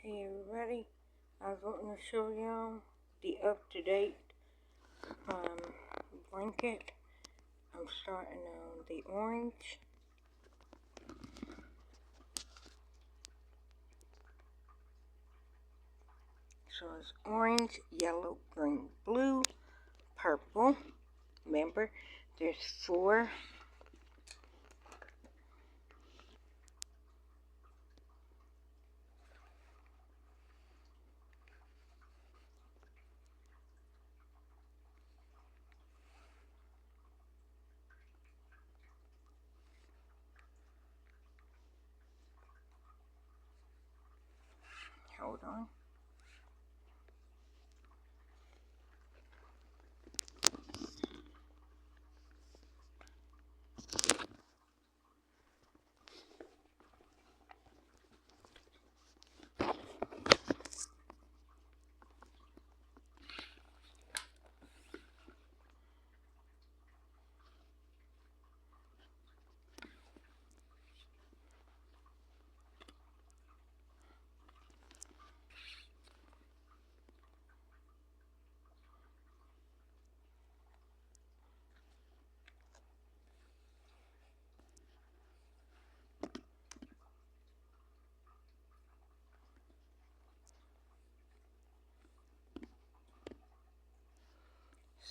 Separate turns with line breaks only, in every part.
Hey everybody, I was wanting to show y'all the up-to-date blanket. I'm starting on the orange. So it's orange, yellow, green, blue, purple. Remember, there's 4. Hold on.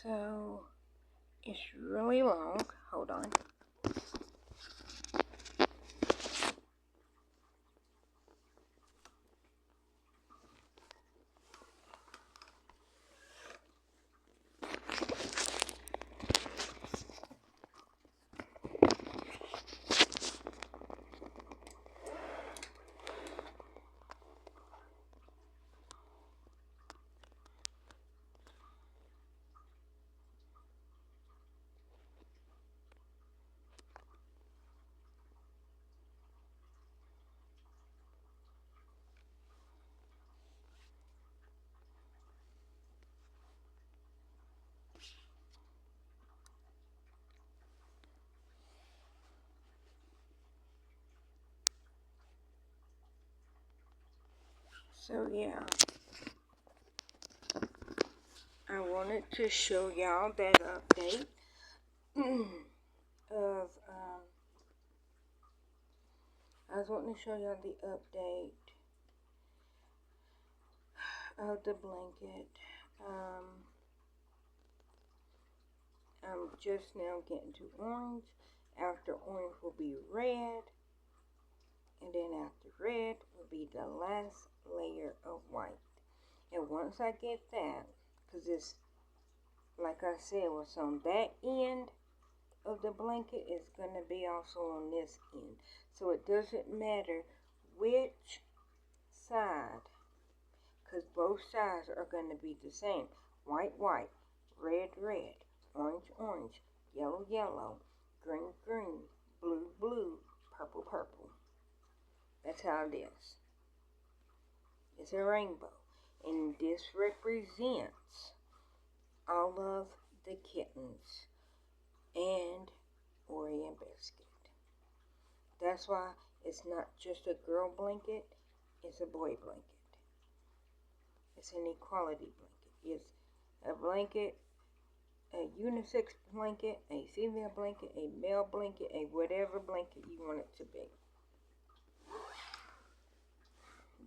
So it's really long. Hold on. So yeah, I wanted to show y'all that update of I was wanting to show y'all the update of the blanket. I'm just now getting to orange. After orange will be red. And then after red will be the last layer of white. And once I get that, because it's, like I said, what's on that end of the blanket is going to be also on this end. So it doesn't matter which side, because both sides are going to be the same. White, white, red, red, orange, orange, yellow, yellow, green, green, blue, blue, purple, purple. That's how it is. It's a rainbow. And this represents all of the kittens and Oreo and Biscuit. That's why it's not just a girl blanket, it's a boy blanket. It's an equality blanket. It's a blanket, a unisex blanket, a female blanket, a male blanket, a whatever blanket you want it to be.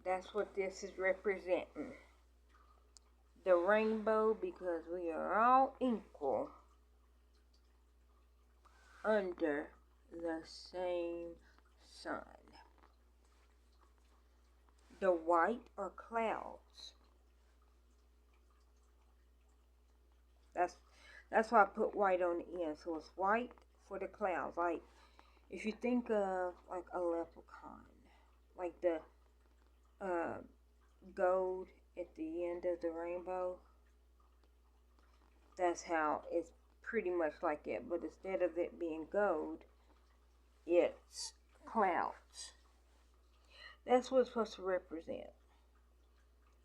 That's what this is representing. The rainbow, because we are all equal under the same sun. The white are clouds. That's why I put white on the end. So it's white for the clouds. Like if you think of like a leprechaun, like the gold at the end of the rainbow. That's how it's pretty much like it. But instead of it being gold, it's clouds. That's what it's supposed to represent.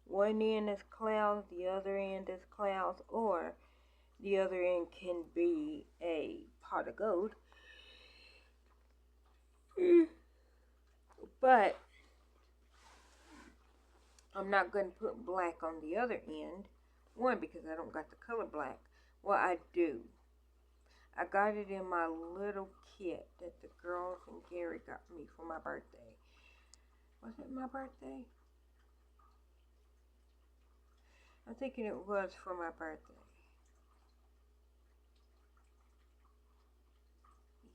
One end is clouds, the other end is clouds, or the other end can be a pot of gold. But I'm not going to put black on the other end. One, because I don't got the color black. Well, I do. I got it in my little kit that the girls and Gary got me for my birthday. Was it my birthday? I'm thinking it was for my birthday.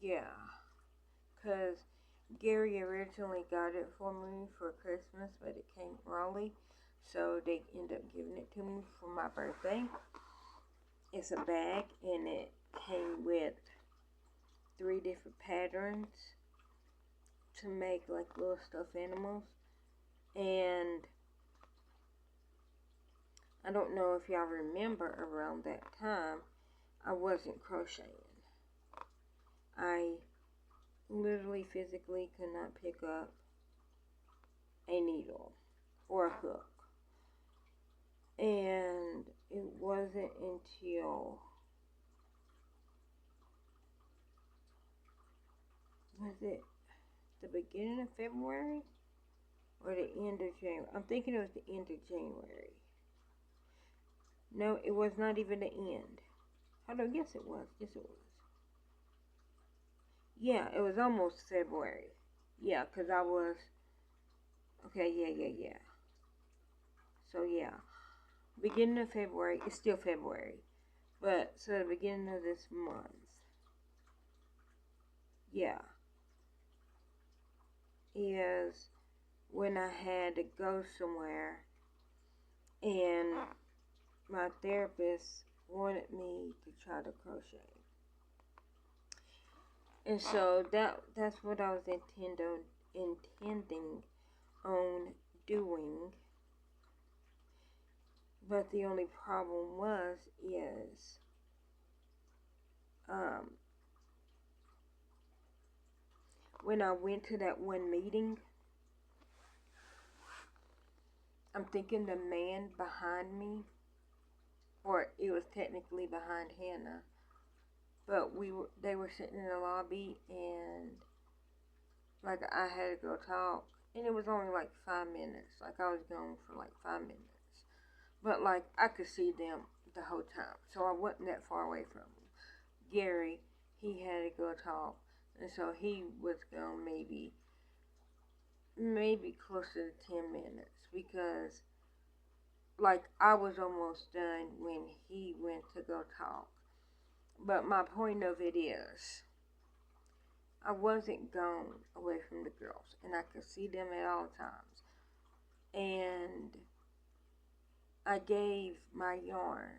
Yeah. Because Gary originally got it for me for Christmas, but it came early. So they ended up giving it to me for my birthday. It's a bag, and it came with 3 different patterns to make like little stuffed animals. And I don't know if y'all remember, around that time I wasn't crocheting. I literally physically could not pick up a needle or a hook. And it wasn't until, was it the beginning of February or the end of January? I'm thinking it was the end of January. No, it was not even the end. Hold on, yes it was. Yes it was. Yeah, it was almost February. Yeah, because I was, okay, yeah. So yeah, beginning of February, it's still February. But, so the beginning of this month. Yeah. Is when I had to go somewhere, and my therapist wanted me to try to crochet. And so that's what I was intending on doing. But the only problem is when I went to that one meeting, I'm thinking the man behind me, or it was technically behind Hannah, but they were sitting in the lobby, and like I had to go talk, and it was only like 5 minutes. Like I was gone for like 5 minutes, but like I could see them the whole time, so I wasn't that far away from them. Gary, he had to go talk, and so he was gone maybe closer to 10 minutes, because like I was almost done when he went to go talk. But my point of it is, I wasn't gone away from the girls, and I could see them at all times. And I gave my yarn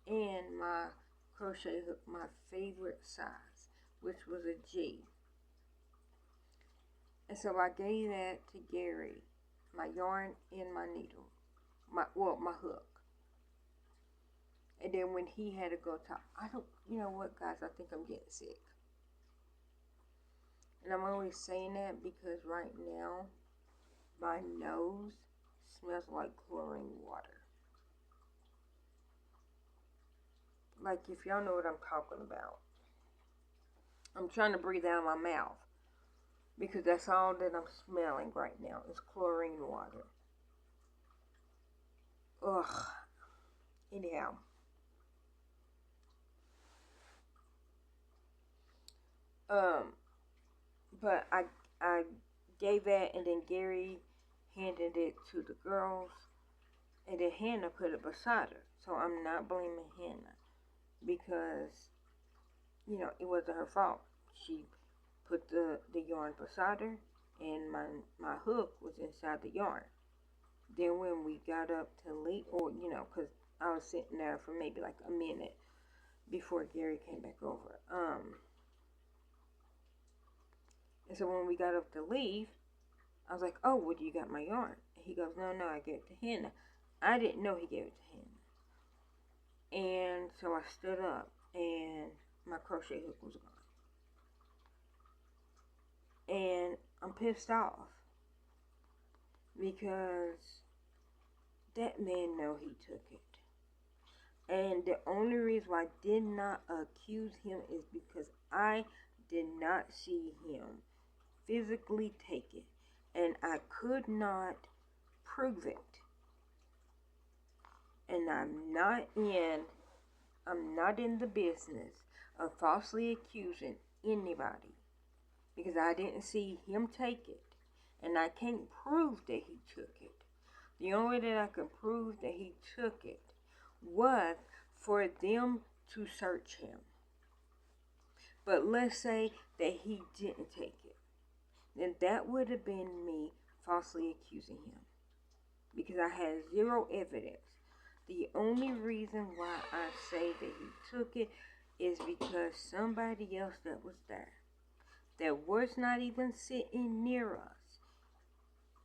and my crochet hook my favorite size, which was a G. And so I gave that to Gary, my yarn and my needle, my hook. And then when he had to go talk, you know what, guys, I think I'm getting sick. And I'm only saying that because right now, my nose smells like chlorine water. Like, if y'all know what I'm talking about. I'm trying to breathe out of my mouth, because that's all that I'm smelling right now is chlorine water. Ugh. Anyhow. But I gave that, and then Gary handed it to the girls, and then Hannah put it beside her. So I'm not blaming Hannah, because, you know, it wasn't her fault. She put the yarn beside her, and my hook was inside the yarn. Then when we got up to leave, or, you know, because I was sitting there for maybe like a minute before Gary came back over. And so when we got up to leave, I was like, oh, well, you got my yarn? And he goes, no, I gave it to Hannah. I didn't know he gave it to Hannah. And so I stood up, and my crochet hook was gone. And I'm pissed off, because that man know he took it. And the only reason why I did not accuse him is because I did not see him physically take it. And I could not prove it. And I'm not in the business of falsely accusing anybody, because I didn't see him take it, and I can't prove that he took it. The only way that I could prove that he took it was for them to search him. But let's say that he didn't take it. Then that would have been me falsely accusing him, because I had zero evidence. The only reason why I say that he took it is because somebody else that was there, that was not even sitting near us,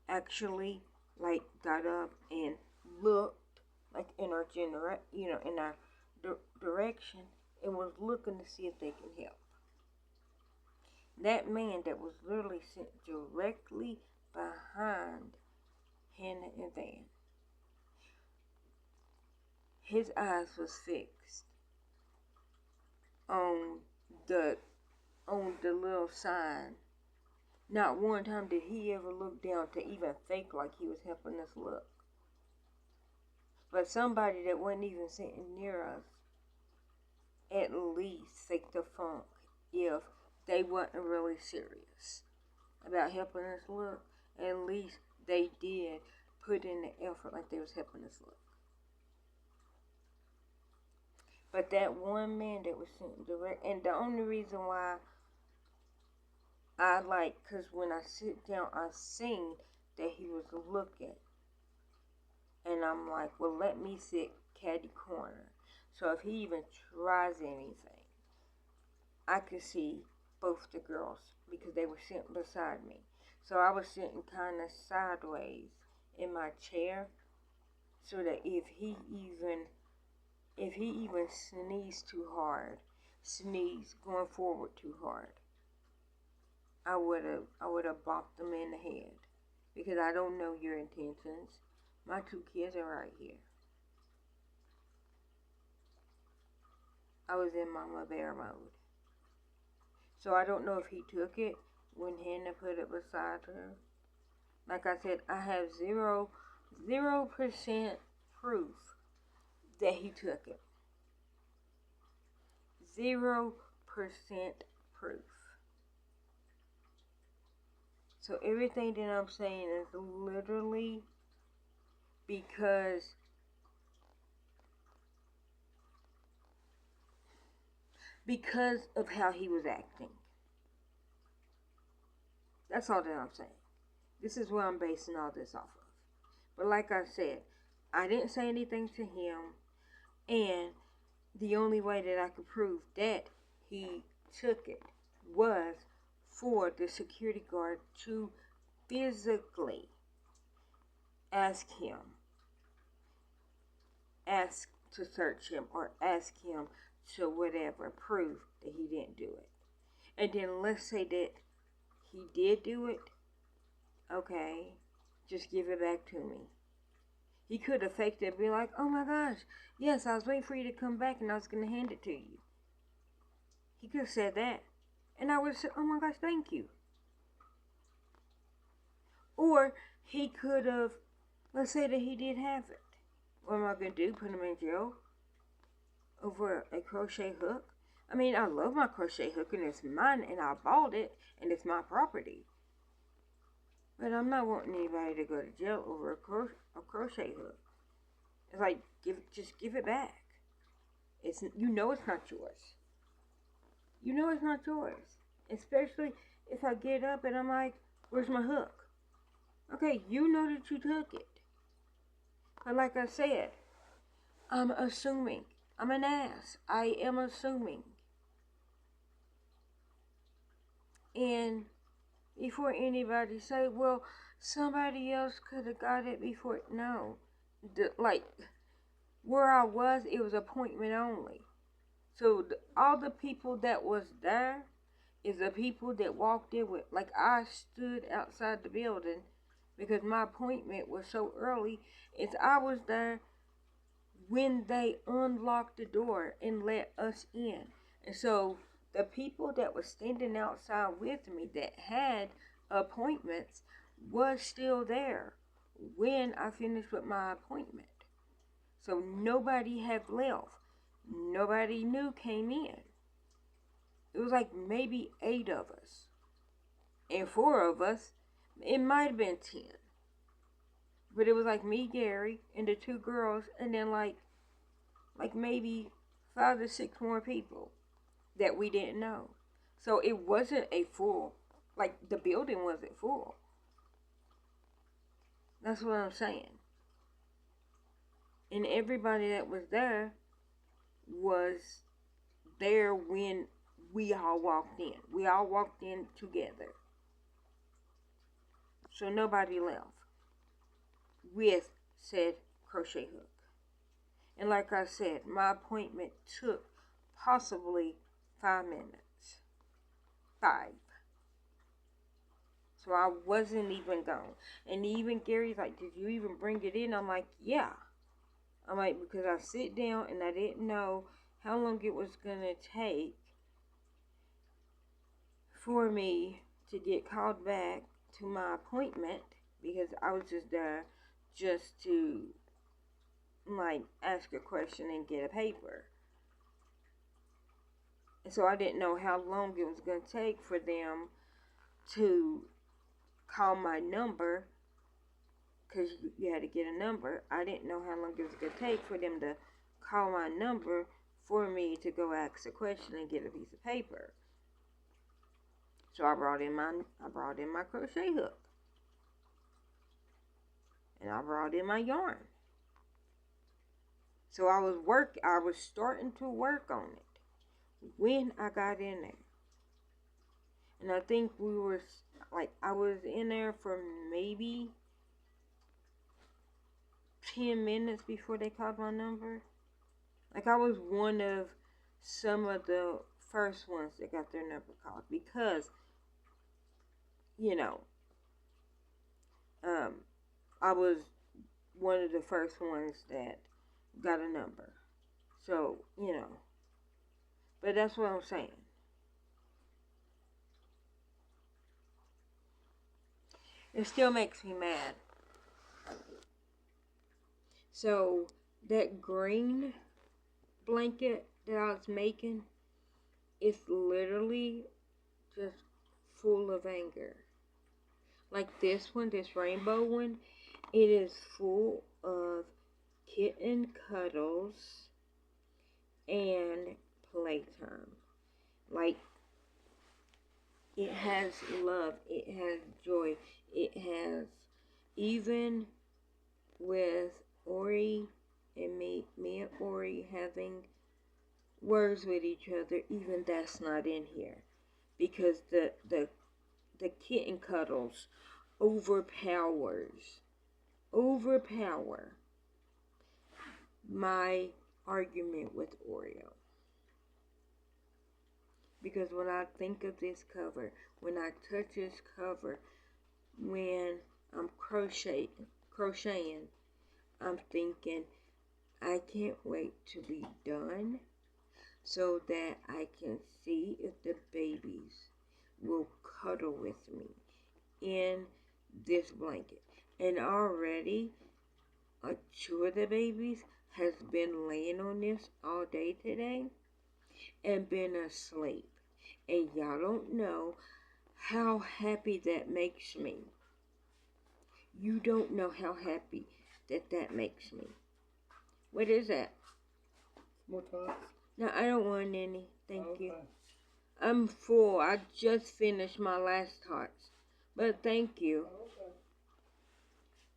actually got up and looked in our direction, and was looking to see if they can help. That man that was literally sitting directly behind Hannah and Van, his eyes was fixed on the little sign. Not one time did he ever look down to even fake like he was helping us look. But somebody that wasn't even sitting near us at least faked the funk if they wasn't really serious about helping us look. At least they did put in the effort like they was helping us look. But that one man that was sitting direct, and the only reason why because when I sit down, I seen that he was looking. And I'm like, well, let me sit catty corner. So if he even tries anything, I could see both the girls, because they were sitting beside me. So I was sitting kind of sideways in my chair, so that if he even sneezed too hard, going forward too hard, I would have bopped them in the head, because I don't know your intentions. My 2 kids are right here. I was in Mama Bear mode. So I don't know if he took it when Hannah put it beside her. Like I said, I have 0% proof that he took it. 0% proof. So everything that I'm saying is literally because of how he was acting. That's all that I'm saying. This is what I'm basing all this off of. But like I said, I didn't say anything to him, and the only way that I could prove that he took it was for the security guard to physically ask to search him, or ask him to whatever, prove that he didn't do it. And then let's say that he did do it. Okay, just give it back to me. He could have faked it and be like, oh my gosh, yes, I was waiting for you to come back and I was going to hand it to you. He could have said that. And I would have said, oh my gosh, thank you. Or he could have, let's say that he did have it. What am I going to do? Put him in jail over a crochet hook? I mean, I love my crochet hook, and it's mine, and I bought it, and it's my property. But I'm not wanting anybody to go to jail over a crochet hook. It's like, just give it back. It's not yours. You know it's not yours. Especially if I get up and I'm like, where's my hook? Okay, you know that you took it. But like I said, I'm assuming. I'm an ass. I am assuming. And before anybody say, well, somebody else could have got it before. No. Where I was, it was appointment only. So all the people that was there is the people that walked in with, I stood outside the building because my appointment was so early. I was there when they unlocked the door and let us in. And so the people that were standing outside with me that had appointments was still there when I finished with my appointment. So nobody had left. Nobody new came in. It was like maybe 8 of us. And 4 of us, it might have been 10. But it was like me, Gary, and the 2 girls, and then like maybe 5 or 6 more people that we didn't know. So it wasn't a full, like the building wasn't full. That's what I'm saying. And everybody that was there when we all walked in. We all walked in together. So nobody left with said crochet hook. And like I said, my appointment took possibly 5 minutes. 5. So I wasn't even gone. And even Gary's like, did you even bring it in? I'm like, yeah. I'm like, because I sit down and I didn't know how long it was going to take for me to get called back to my appointment, because I was just there just to like ask a question and get a paper. And so I didn't know how long it was going to take for them to call my number, because you had to get a number. I didn't know how long it was going to take for them to call my number for me to go ask a question and get a piece of paper. So I brought in my crochet hook. And I brought in my yarn. So I was starting to work on it when I got in there. And I think I was in there for maybe 10 minutes before they called my number. Like, I was one of some of the first ones that got their number called, because, I was one of the first ones that got a number. So, but that's what I'm saying. It still makes me mad. So, that green blanket that I was making is literally just full of anger. Like this one, this rainbow one, it is full of kitten cuddles and playtime. Like, it has love, it has joy, it has, even with Ori and me and Ori having words with each other, even that's not in here, because the kitten cuddles overpower my argument with Oreo. Because when I think of this cover, when I touch this cover, when I'm crocheting, I'm thinking, I can't wait to be done so that I can see if the babies will cuddle with me in this blanket. And already, 2 of the babies has been laying on this all day today and been asleep. And y'all don't know how happy that makes me. You don't know how happy that makes me. What is that?
More tarts?
No, I don't want any. Thank you.
Okay.
I'm full. I just finished my last tarts. But thank you.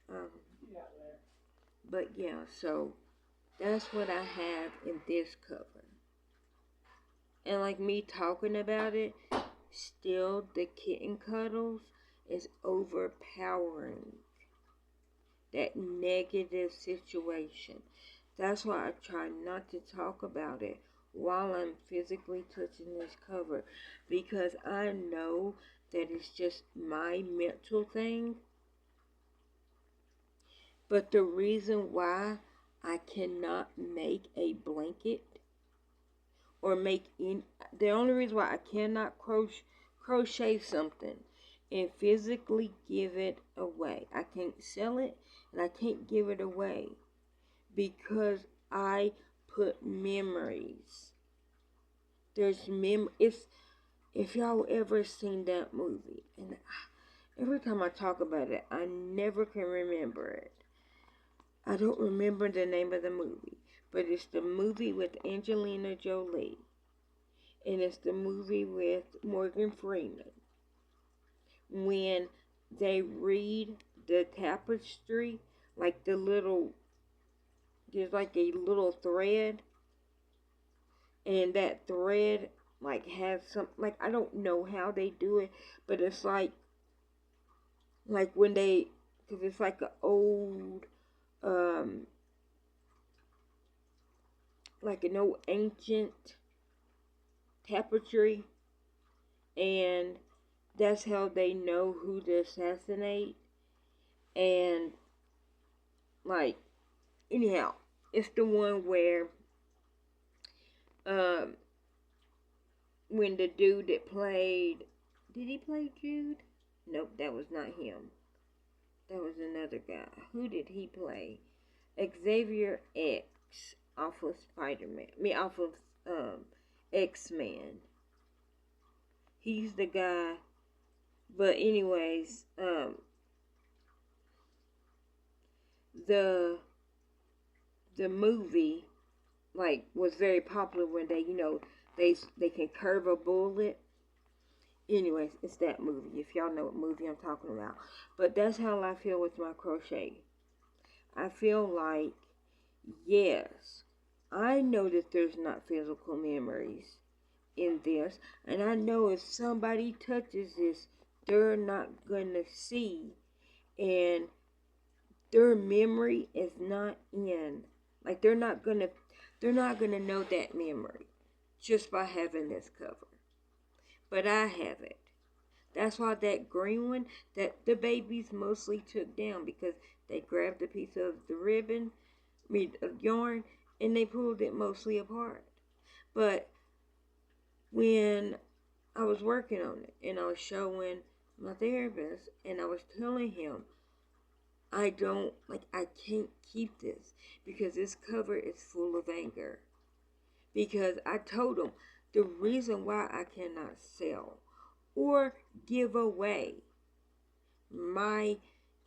Okay.
Yeah, there. But yeah, so that's what I have in this cover. And like me talking about it, still the kitten cuddles is overpowering that negative situation. That's why I try not to talk about it while I'm physically touching this cover, because I know that it's just my mental thing. But the reason why I cannot make a blanket or the only reason why I cannot crochet something and physically give it away. I can't sell it and I can't give it away because I put memories. If y'all ever seen that movie, and every time I talk about it, I never can remember it. I don't remember the name of the movie, but it's the movie with Angelina Jolie, and it's the movie with Morgan Freeman. When they read the tapestry, like there's like a little thread, and that thread like has some, like, I don't know how they do it, but it's like when they, because it's like an old, like an old ancient tapestry, and that's how they know who to assassinate. And like, anyhow, it's the one where when the dude that played, did he play Jude? Nope, that was not him. That was another guy. Who did he play? Xavier X off of Spider-Man. Off of X-Men. He's the guy. But anyways, the movie like was very popular when they, they can curve a bullet. Anyways, it's that movie, if y'all know what movie I'm talking about. But that's how I feel with my crochet. I feel like, yes, I know that there's not physical memories in this. And I know if somebody touches this, they're not going to see. And their memory is not in. Like, they're not going to know that memory just by having this cover. But I have it. That's why that green one, that the babies mostly took down, because they grabbed a piece of the ribbon, of yarn, and they pulled it mostly apart. But when I was working on it, and I was showing my therapist, and I was telling him, I can't keep this, because this cover is full of anger. Because I told him the reason why I cannot sell or give away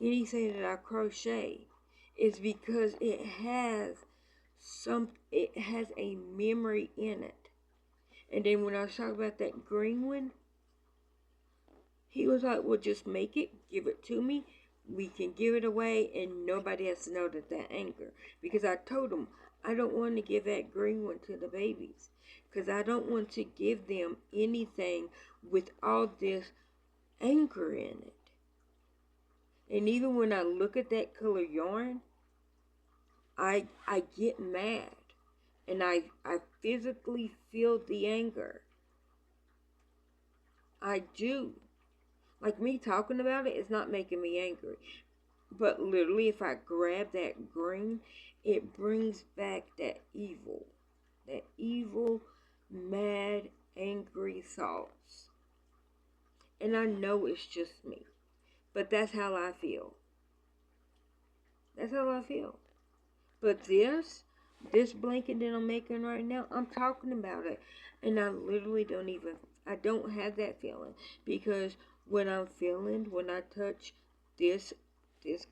anything that I crochet is because it has a memory in it. And then when I was talking about that green one, he was like, well, just make it, give it to me. We can give it away and nobody has to know that anger. Because I told him, I don't want to give that green one to the babies. Because I don't want to give them anything with all this anger in it. And even when I look at that color yarn, I get mad. And I physically feel the anger. I do. Like, me talking about it is not making me angry. But literally, if I grab that green, it brings back that evil, mad, angry thoughts. And I know it's just me, but that's how I feel. That's how I feel. But this blanket that I'm making right now, I'm talking about it, and I literally don't have that feeling, because when I touch this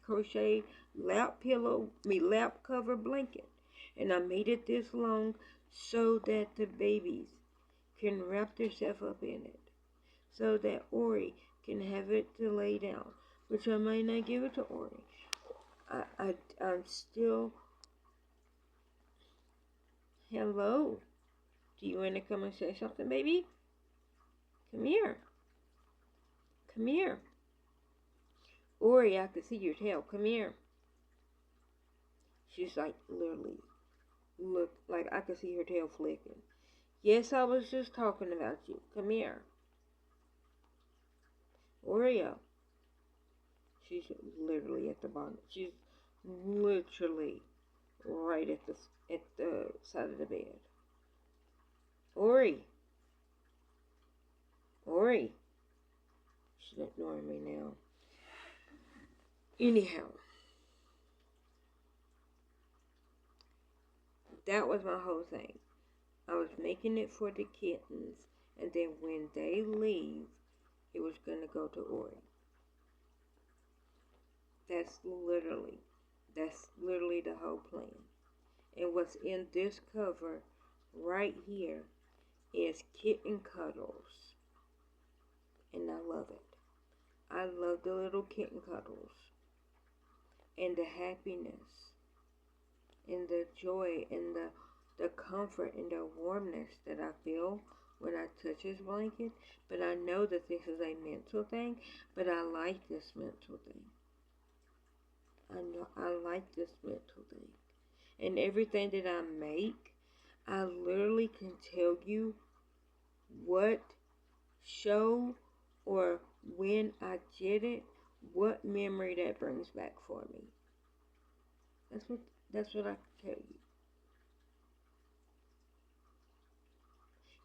crochet lap cover blanket, and I made it this long so that the babies can wrap themselves up in it, so that Ori can have it to lay down, which I might not give it to Ori. I'm still. Hello. Do you want to come and say something, baby? Come here. Come here. Ori, I can see your tail. Come here. She's like, literally, look, like I can see her tail flicking. Yes, I was just talking about you. Come here. Oreo. She's literally at the bottom. She's literally right at the side of the bed. Ori. ignoring me now. Anyhow, that was my whole thing. I was making it for the kittens, and then when they leave, it was going to go to Ori. That's literally the whole plan. And what's in this cover right here is kitten cuddles. And I love it. I love the little kitten cuddles. And the happiness. And the joy. And the comfort and the warmness that I feel when I touch his blanket. But I know that this is a mental thing. But I like this mental thing. I like this mental thing. And everything that I make, I literally can tell you what show or when I did it, what memory that brings back for me. That's what I can tell you.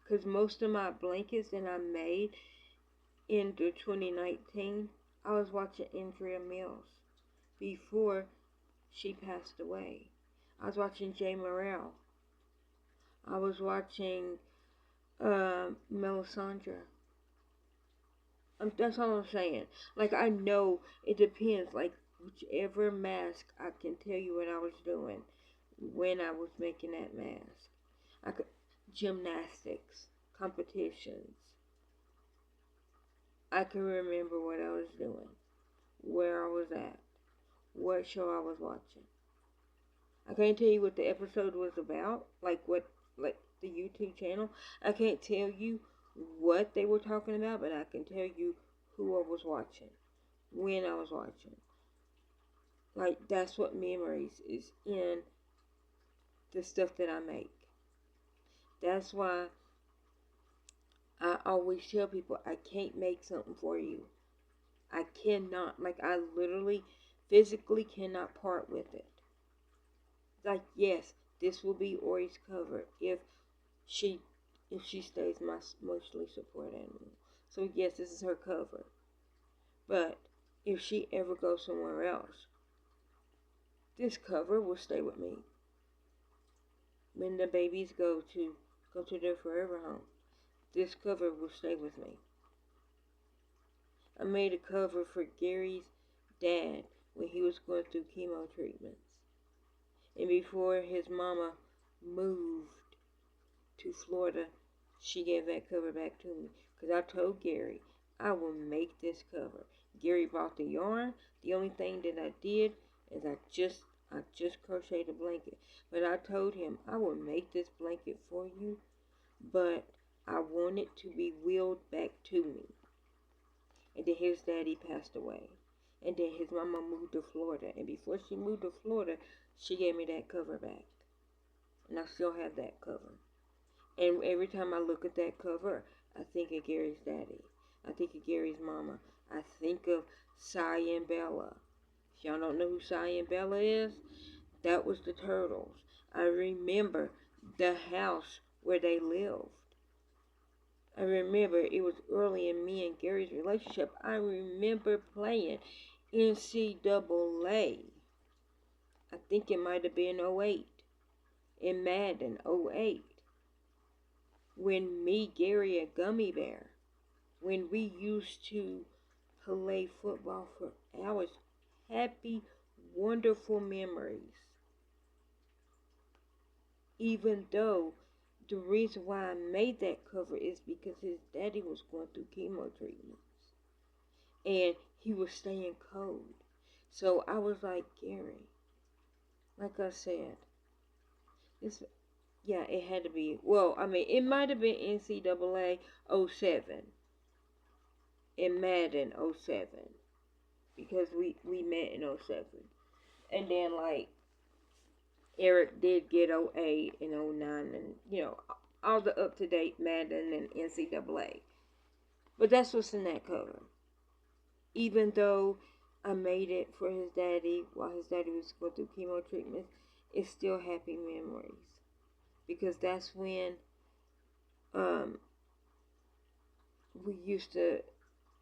Because most of my blankets that I made in the 2019, I was watching Andrea Mills before she passed away. I was watching Jay Morrell. I was watching Melisandre. That's all I'm saying. Like, I know it depends. Like, whichever mask, I can tell you what I was doing when I was making that mask. Gymnastics, competitions. I can remember what I was doing, where I was at, what show I was watching. I can't tell you what the episode was about, like the YouTube channel. I can't tell you what they were talking about, but I can tell you who I was watching, when I was watching. Like, that's what memories is in the stuff that I make. That's why I always tell people I can't make something for you. I cannot. Like, I literally, physically cannot part with it. Like, yes, this will be Ori's cover if she stays my emotionally support animal. So yes, this is her cover. But if she ever goes somewhere else, this cover will stay with me. When the babies go to their forever home, this cover will stay with me. I made a cover for Gary's dad when he was going through chemo treatments. And before his mama moved to Florida, she gave that cover back to me. Because I told Gary, I will make this cover. Gary bought the yarn. The only thing that I did is I just crocheted a blanket. But I told him, I will make this blanket for you, but I want it to be wheeled back to me. And then his daddy passed away. And then his mama moved to Florida. And before she moved to Florida, she gave me that cover back. And I still have that cover. And every time I look at that cover, I think of Gary's daddy. I think of Gary's mama. I think of Cy and Bella. If y'all don't know who Cy and Bella is, that was the Turtles. I remember the house where they lived. I remember it was early in me and Gary's relationship. I remember playing NCAA. I think it might have been 08. In Madden 08. When me, Gary, and Gummy Bear, when we used to play football for hours. Happy, wonderful memories. Even though the reason why I made that cover is because his daddy was going through chemo treatments. And he was staying cold. So I was like, Gary, like I said, it had to be, it might have been NCAA 07 in Madden 07 because we met in 07. And then, like, Eric did get 08 and 09 and, all the up-to-date Madden and NCAA. But that's what's in that cover. Even though I made it for his daddy while his daddy was going through chemo treatments, it's still happy memories. Because that's when we used to,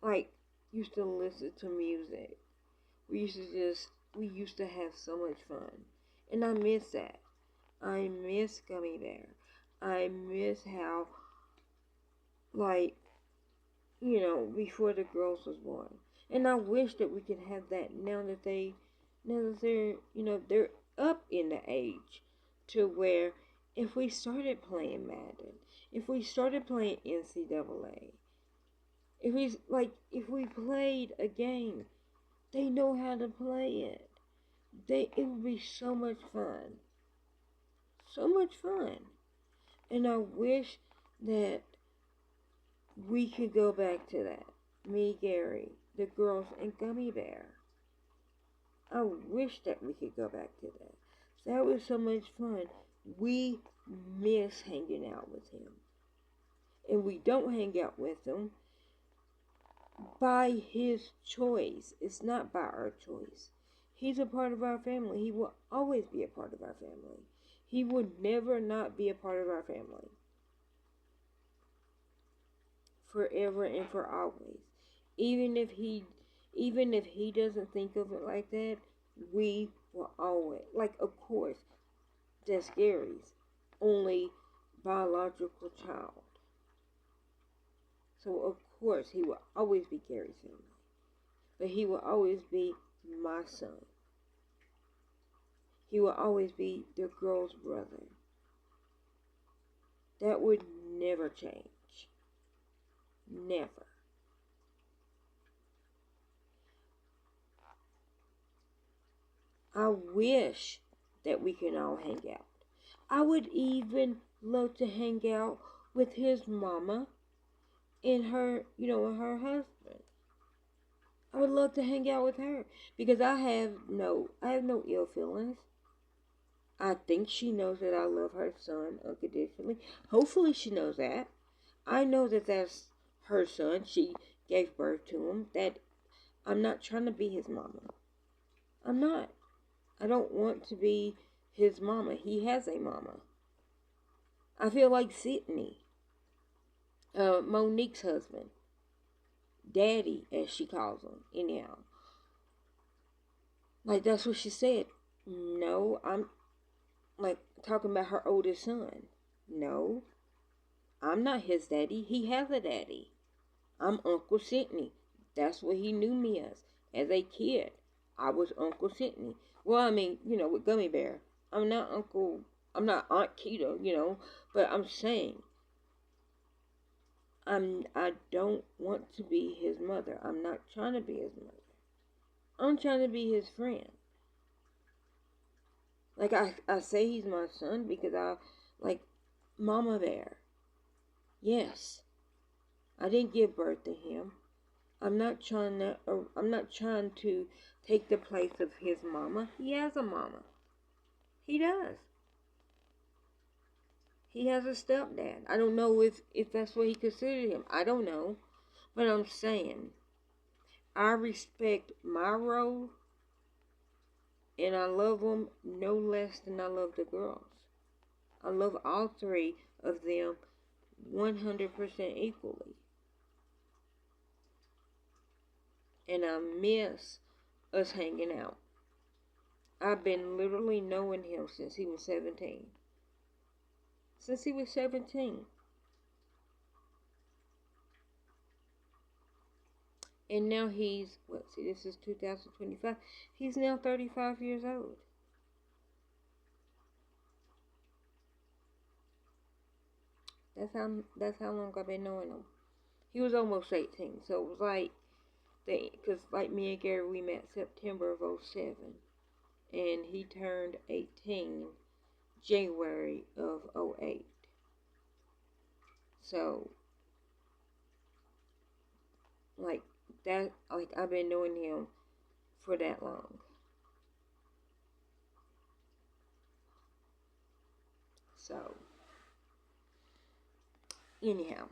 like,
used to listen to music. We used to have so much fun. And I miss that. I miss Gummy Bear. I miss how, like, before the girls was born. And I wish that we could have that now that they're up in the age to where if we started playing Madden, if we started playing NCAA, if we played a game, they know how to play it. It would be so much fun. So much fun. And I wish that we could go back to that. Me, Gary, the girls, and Gummy Bear. I wish that we could go back to that. That was so much fun. We miss hanging out with him. And we don't hang out with him by his choice. It's not by our choice. He's a part of our family. He will always be a part of our family. He would never not be a part of our family. Forever and for always. Even if he doesn't think of it like that, we will always, of course, that's Gary's only biological child. So of course he will always be Gary's family. But he will always be my son. He will always be the girl's brother. That would never change. Never. I wish that we can all hang out. I would even love to hang out with his mama and her, and her husband. I would love to hang out with her because I have no ill feelings. I think she knows that I love her son unconditionally. Hopefully she knows that. I know that that's her son. She gave birth to him. That I'm not trying to be his mama. I'm not. I don't want to be his mama. He has a mama. I feel like Sydney, Monique's husband. Daddy, as she calls him, anyhow. Like, that's what she said. No, I'm, talking about her oldest son. No, I'm not his daddy. He has a daddy. I'm Uncle Sydney. That's what he knew me as. As a kid, I was Uncle Sydney. Well, I mean, with Gummy Bear. I'm not Aunt Keto, but I'm saying, I don't want to be his mother. I'm not trying to be his mother. I'm trying to be his friend. Like, I say he's my son because Mama Bear. Yes. I didn't give birth to him. I'm not trying to take the place of his mama. He has a mama. He does. He has a stepdad. I don't know if that's what he considered him. I don't know. But I'm saying, I respect my role, and I love them no less than I love the girls. I love all three of them 100% equally. And I miss us hanging out. I've been literally knowing him since he was 17. Since he was 17. And now he's, this is 2025. He's now 35 years old. That's how long I've been knowing him. He was almost 18, so it was because me and Gary, we met September of 07. And he turned 18 January of 08. So, I've been knowing him for that long. So, anyhow.